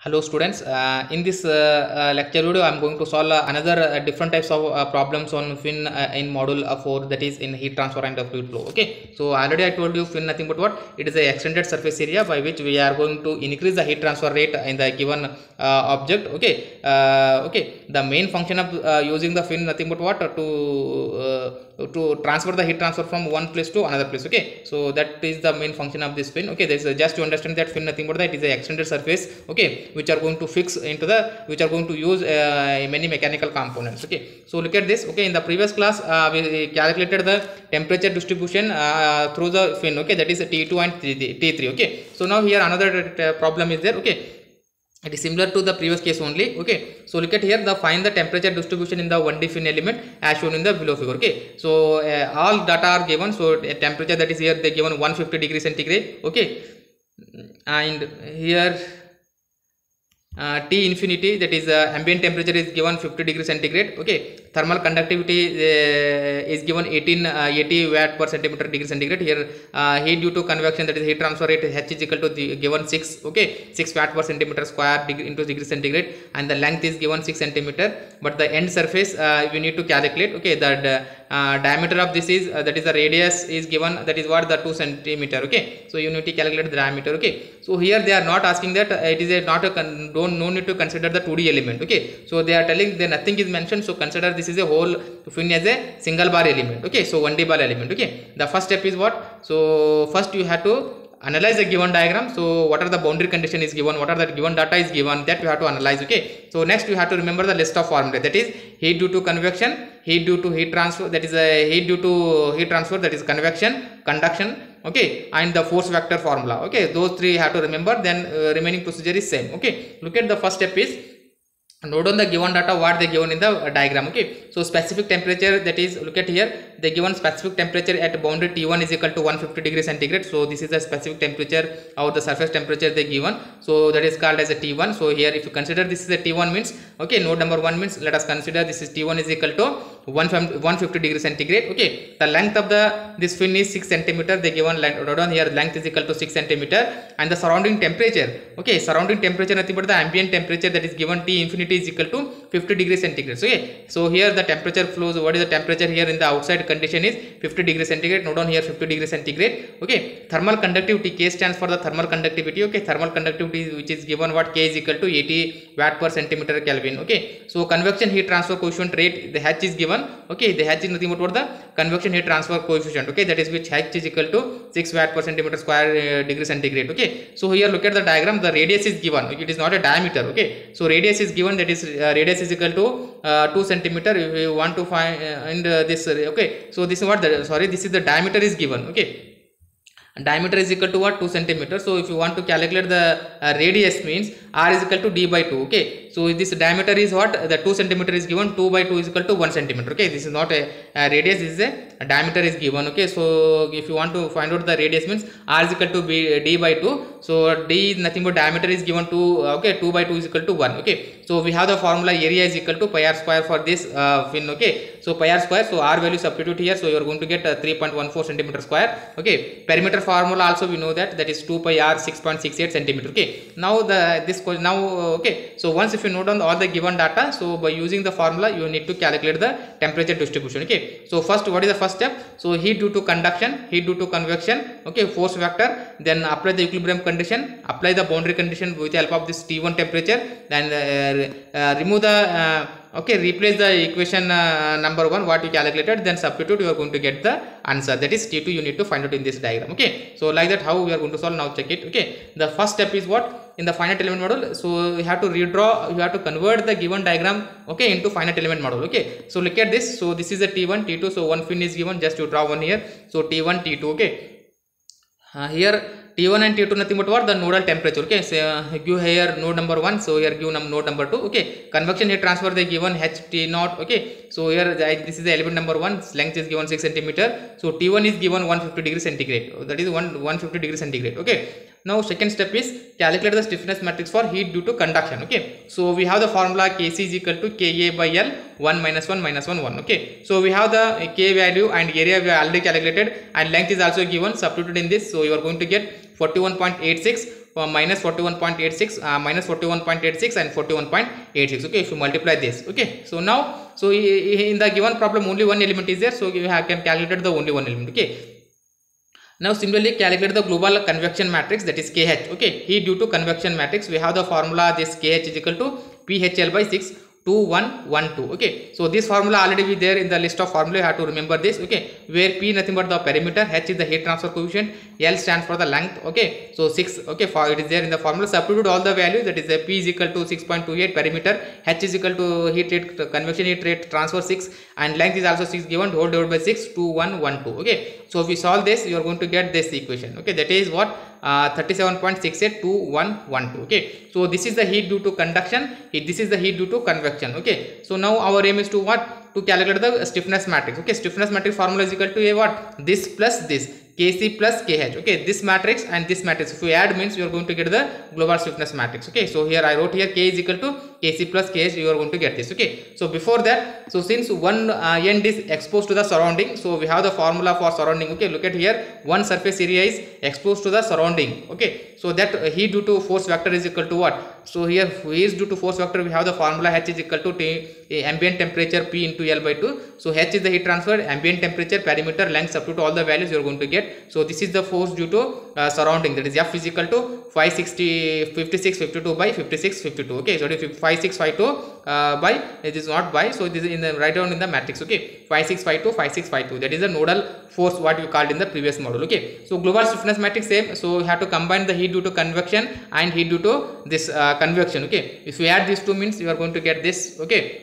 Hello students, in this lecture video I am going to solve another different types of problems on fin in module 4, that is in heat transfer and fluid flow. Okay, so already I told you fin nothing but what it is a extended surface area by which we are going to increase the heat transfer rate in the given object. Okay, the main function of using the fin nothing but what to transfer the heat transfer from one place to another place. Okay, so that is the main function of this fin. Okay, this is just to understand that fin nothing but that it is a extended surface, okay, which are going to fix into the which are going to use many mechanical components. Okay, so look at this. Okay, in the previous class we calculated the temperature distribution through the fin, okay, that is T2 and T3. Okay, so now here another problem is there. Okay, it is similar to the previous case only. Okay, so look at here, the find the temperature distribution in the 1D fin element as shown in the below figure. Okay, so all data are given. So temperature, that is here they given 150 degrees centigrade. Okay, and here T infinity, that is ambient temperature is given 50 degrees centigrade. Okay, thermal conductivity is given 80 watt per centimeter degree centigrade. Here heat due to convection, that is heat transfer rate H is equal to the given 6. Okay, 6 watt per centimeter square into degree centigrade, and the length is given 6 centimeter. But the end surface we need to calculate. Okay, the diameter of this is that is the radius is given, that is what the 2 centimeter. Okay, so you need to calculate the diameter. Okay, so here they are not asking that it is a not a no need to consider the 2D element. Okay, so they are telling that nothing is mentioned, so consider this is a whole fin as a single bar element. Okay, so 1D bar element. Okay, the first step is what? So first you have to analyze the given diagram. So what are the boundary condition is given, what are the given data is given, that you have to analyze. Okay, so next you have to remember the list of formula, that is heat due to convection, heat due to heat transfer, that is heat due to heat transfer, that is convection, conduction. Okay, and the force vector formula. Okay, those three you have to remember, then remaining procedure is same. Okay, look at the first step is note down the given data what they given in the diagram. Okay, so specific temperature, that is look at here they given specific temperature at boundary T1 is equal to 150 degrees centigrade. So this is the specific temperature or the surface temperature they given, so that is called as a T1. So here if you consider this is a T1 means, okay, node number 1 means let us consider this is T1 is equal to 150 degrees centigrade. Okay, the length of the this fin is 6 centimeter, they given length down here, length is equal to 6 centimeter, and the surrounding temperature, okay, surrounding temperature nothing but the ambient temperature, that is given T infinity is equal to 50 degrees centigrade. So, okay, so here the temperature flows, what is the temperature here in the outside condition is 50 degrees centigrade, note down here 50 degrees centigrade. Okay, thermal conductivity, K stands for the thermal conductivity. Okay, thermal conductivity which is given what, K is equal to 80 watt per centimeter Kelvin. Okay, so convection heat transfer coefficient rate, the H is given. Okay, the H is nothing but what the convection heat transfer coefficient. Okay, that is which H is equal to 6 watt per centimeter square degree centigrade. Okay, so here look at the diagram, the radius is given, it is not a diameter. Okay, so radius is given, that is radius is equal to 2 centimeter. If you want to find this, okay, so this is what the, sorry, this is the diameter is given. Okay, diameter is equal to what, 2 centimeter. So if you want to calculate the radius means R is equal to D by 2. Okay, so this diameter is what, the 2 centimeter is given, 2 by 2 is equal to 1 centimeter. Okay, this is not a radius, this is a diameter is given. Okay, so if you want to find out the radius means R is equal to D by 2. So D is nothing but diameter is given to, okay, 2 by 2 is equal to 1. Okay, so we have the formula area is equal to pi r square for this fin. Okay, so pi r square, so R value substitute here, so you are going to get 3.14 centimeter square. Okay, perimeter formula also we know that is 2 pi r 6.68 centimeter. Okay, now okay, so once if you note down all the given data, so by using the formula you need to calculate the temperature distribution. Okay, so first what is the first step? So heat due to conduction, heat due to convection, okay, force vector, then apply the equilibrium condition, apply the boundary condition with the help of this T1 temperature, then remove the okay, replace the equation number 1 what you calculated, then substitute, you are going to get the answer, that is T2 you need to find out in this diagram. Okay, so like that how we are going to solve, now check it. Okay, the first step is what, in the finite element model, so you have to redraw, you have to convert the given diagram, okay, into finite element model. Okay, so look at this, so this is a T1 T2, so one fin is given, just you draw one here, so T1 T2. Okay, here T1 and T2 nothing but what, the nodal temperature. Okay, so give here node number 1, so here give node number 2. Okay, convection heat transfer they given HT0. Okay, so here this is the element number 1, length is given 6 centimeter, so T1 is given 150 degrees centigrade, that is 150 degrees centigrade. Okay, now second step is calculate the stiffness matrix for heat due to conduction. Okay, so we have the formula Kc is equal to Ka by L, 1 minus 1 minus 1 1. Okay, so we have the K value and area we have already calculated, and length is also given, substituted in this, so you are going to get 41.86 minus 41.86, minus 41.86 and 41.86. Okay, if you multiply this, okay, so now, so in the given problem only one element is there, so you can calculate the only one element. Okay, now similarly calculate the global convection matrix, that is KH. Okay, heat due to convection matrix, we have the formula, this KH is equal to PHL by 6 2112. Okay, so this formula already be there in the list of formula, you have to remember this. Okay, where P nothing but the perimeter, H is the heat transfer coefficient, L stands for the length. Okay, so 6, okay, for it is there in the formula. Substitute all the values, that is the P is equal to 6.28 perimeter, H is equal to heat rate, convection heat rate transfer 6, and length is also 6 given, whole divided by 6 2112. Okay, so if we solve this, you are going to get this equation. Okay, that is what 37.682112. Okay, so this is the heat due to conduction, this is the heat due to convection. Okay, so now our aim is to what, to calculate the stiffness matrix. Okay, stiffness matrix formula is equal to a what, this plus this, Kc plus Kh. Okay, this matrix and this matrix, if you add means you are going to get the global stiffness matrix. Okay, so here I wrote here K is equal to Kc plus Kh, you are going to get this. Okay, so before that, so since one end is exposed to the surrounding, so we have the formula for surrounding. Okay, look at here, one surface area is exposed to the surrounding. Okay, so that heat due to force vector is equal to what, so here heat due to force vector, we have the formula H is equal to ambient temperature P into L by 2. so H is the heat transfer, ambient temperature, perimeter, length, substitute all the values, you are going to get. So this is the force due to surrounding, that is F is equal to 5652 by 5652. Okay, so if 5652 by, it is not by, so this is in the write down in the matrix. Okay, 5652 that is the nodal force what we called in the previous model. Okay, so global stiffness matrix same, so you have to combine the heat due to convection and heat due to this convection. Okay, if you add these two means you are going to get this. Okay,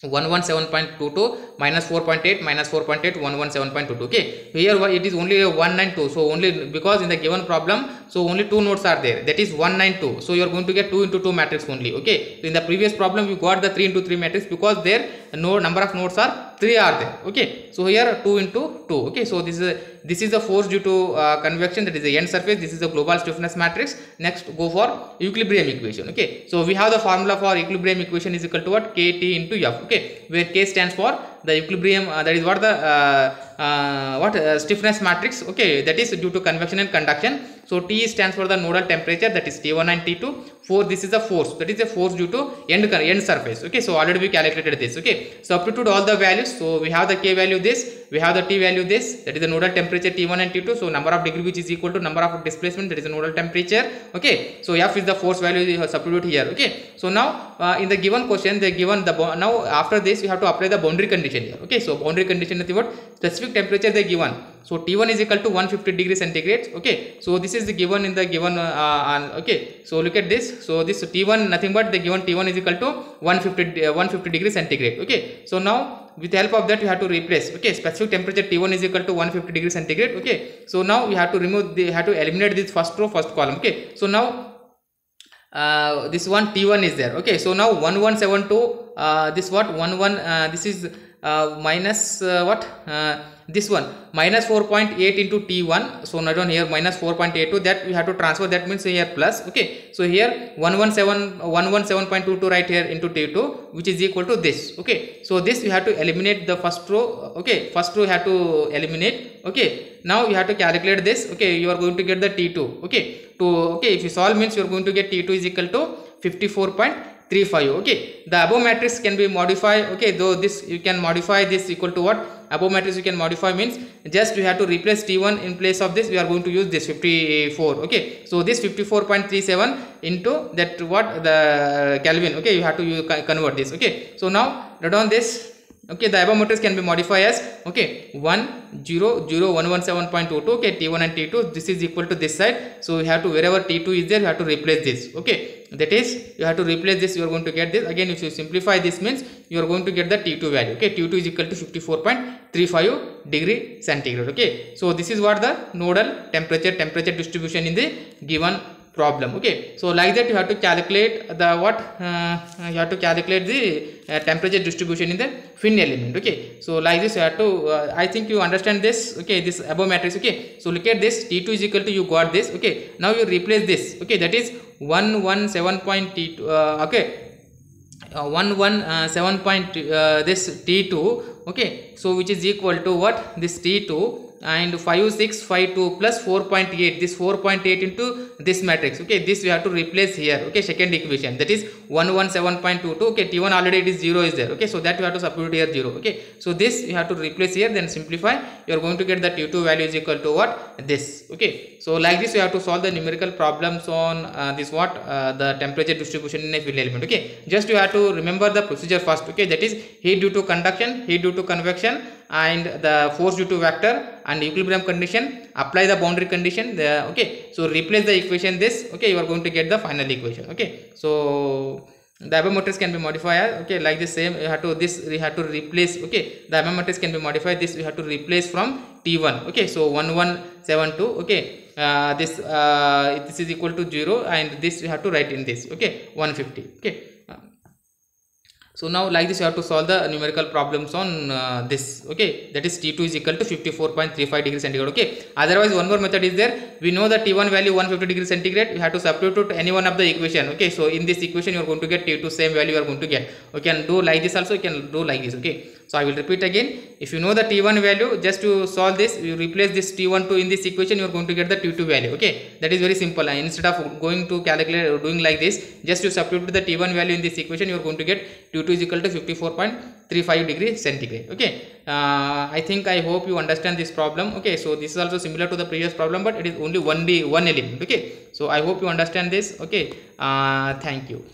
117.22 minus 4.8 minus 4.8 117.22. Okay, here it is only 192, so only because in the given problem, so only two nodes are there, that is 192, so you are going to get 2 into 2 matrix only. Okay, so in the previous problem you got the 3 into 3 matrix because there number of nodes are 3 are there. Okay, so here 2 into 2. Okay, so this is the force due to convection, that is the end surface, this is the global stiffness matrix. Next go for equilibrium equation. Okay, so we have the formula for equilibrium equation is equal to what, Kt into F. Okay, where K stands for the equilibrium, that is what the stiffness matrix. Okay, that is due to convection and conduction. So T stands for the nodal temperature, that is T1 and T2. 4, this is the force, that is the force due to end surface. Okay, so already we calculated this. Okay, substitute all the values, so we have the K value this, we have the T value this, that is the nodal temperature T1 and T2. so number of degree which is equal to number of displacement, that is the nodal temperature. Okay, so F is the force value, you have substitute here. Okay, so now in the given question they given the now after this you have to apply the boundary condition here. Okay, so boundary condition nothing but specific temperature they given, so T1 is equal to 150 degrees centigrade. Okay, so this is the given in the given okay, so look at this, so this T1 nothing but the given T1 is equal to 150 degrees centigrade. Okay, so now with the help of that you have to replace. Okay, specific temperature T1 is equal to 150 degrees centigrade. Okay, so now you have to remove the, have to eliminate this first row first column. Okay, so now this one T1 is there. Okay, so now 1172 this what 11 this is minus what this one minus 4.8 into T1, so not on here minus 4.82, that we have to transfer, that means here plus. Okay, so here 117.22 right here into T2, which is equal to this. Okay, so this you have to eliminate the first row. Okay, first row you have to eliminate. Okay, now you have to calculate this. Okay, you are going to get the T2. Okay, okay, if you solve means you are going to get T2 is equal to 54.35. Okay, the above matrix can be modified. Okay, though this you can modify this equal to what, above matrix you can modify means just you have to replace T1 in place of this, we are going to use this 54. Okay, so this 54.37 into that what the Kelvin. Okay, you have to convert this. Okay, so now write down this. Okay, the above matrix can be modified as, okay, 100,117.22. Okay, T1 and T2, this is equal to this side, so you have to, wherever T2 is there you have to replace this. Okay, that is you have to replace this, you are going to get this. Again if you simplify this means you are going to get the T2 value. Okay, T2 is equal to 54.35 degree centigrade. Okay, so this is what the nodal temperature distribution in the given problem. Okay, so like that you have to calculate the what you have to calculate the temperature distribution in the fin element. Okay, so like this you have to I think you understand this. Okay, this above matrix. Okay, so look at this, T2 is equal to, you got this. Okay, now you replace this. Okay, that is 117.T2 okay, 117 this T2. Okay, so which is equal to what, this T2 and 5 6 5 2 plus 4.8, this 4.8 into this matrix. Okay, this we have to replace here. Okay, second equation, that is 117.22. okay, T1 already it is 0 is there. Okay, so that you have to substitute here 0. Okay, so this you have to replace here, then simplify, you are going to get the T2 value is equal to what, this. Okay, so like this you have to solve the numerical problems on this what the temperature distribution in a field element. Okay, just you have to remember the procedure first. Okay, that is heat due to conduction, heat due to convection, and the force due to vector and equilibrium condition, apply the boundary condition there. Okay, so replace the equation this. Okay, you are going to get the final equation. Okay, so the above matrix can be modified. Okay, like the same you have to, this we have to replace. Okay, the above matrix can be modified, this we have to replace from T1. Okay, so 1172. Okay, this is equal to 0, and this we have to write in this. Okay, 150. Okay, so now like this you have to solve the numerical problems on this. Okay, that is T2 is equal to 54.35 degrees centigrade. Okay, otherwise one more method is there. We know the T1 value 150 degrees centigrade, you have to substitute any one of the equation. Okay, so in this equation you are going to get T2 same value you are going to get. You can do like this also, you can do like this. Okay, so I will repeat again. If you know the T1 value, just to solve this, you replace this T1 in this equation, you are going to get the T2 value. Okay, that is very simple. And instead of going to calculate or doing like this, just you substitute the T1 value in this equation, you are going to get T2 is equal to 54.35 degrees centigrade. Okay, I think, I hope you understand this problem. Okay, so this is also similar to the previous problem, but it is only one element. Okay, so I hope you understand this. Okay, thank you.